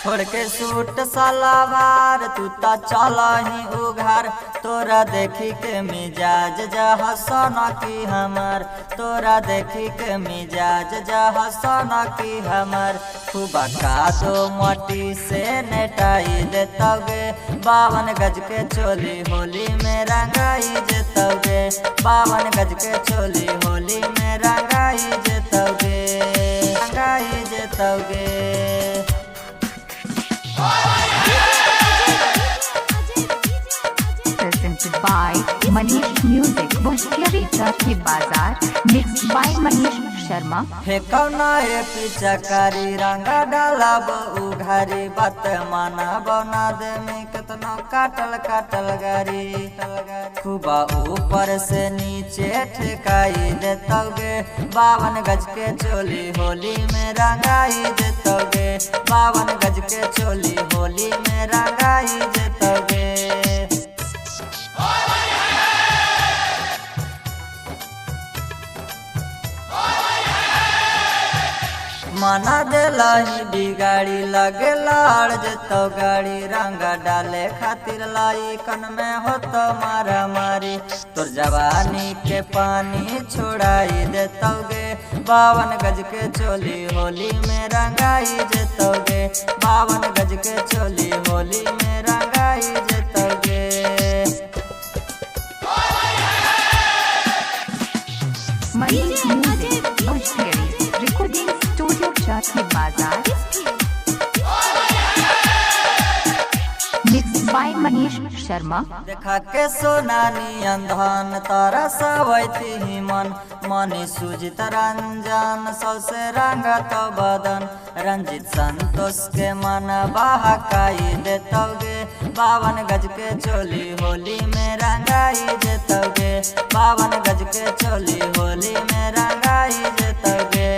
छोड़ के सूट सलवार तू ता चल ही उघार। तोरा देखी के मिजाज जहसन की हमार, तोरा देखी के मिजाज जहसन की हमार। खूब कादो मटी से नेटाई देतौगे, 52 गज के चोली होली में रंगाई जेतौगे। 52 गज के चोली होली में रंगाई जेतौगे, रंगाई जेतौगे। Presented by Manish Music, Bhushiyari Chowki Bazaar, mixed by Manish Sharma। हे कौना ए पिचकारी रंगा डालब उघारी, बात माना बना दे में कितना काटल काटल गारी। खूबा ऊपर से नीचे ठेकाई देतौगे, 52 गज के चोली होली में रंगाई देतौगे। 52 गज के चोली होली में रंगाई देतौगे। मना दिलाही बिगाड़ी लगे लाड़ जेतो गाड़ी, रंगा डाले खातिर लाई कन में हो तो मारा मारी। तोर जवानी के पानी छोड़ाई देतौगे, 52 गज के चोली होली में रंगाई जेतौगे। 52 गज के चोली होली में रंगाई जेतौगे। Manish Music, Bhushiyari Recording Studio, Chowki Bazaar, mixed by Manish Sharma। देखा के सोनानी अंधान तारा सवैती ही मन, मनी सुजित रंजन सौसे रंगा तो बदन। रंजित संतोष के मन बहकाई देतौगे, 52 गज के चोली होली में रंगाई जेतौगे। 52 गज के चोली होली में रंगाई जेतौगे।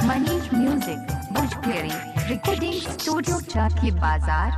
Manish Music, Bhushiyari Recording Studio, Chowki Bazaar।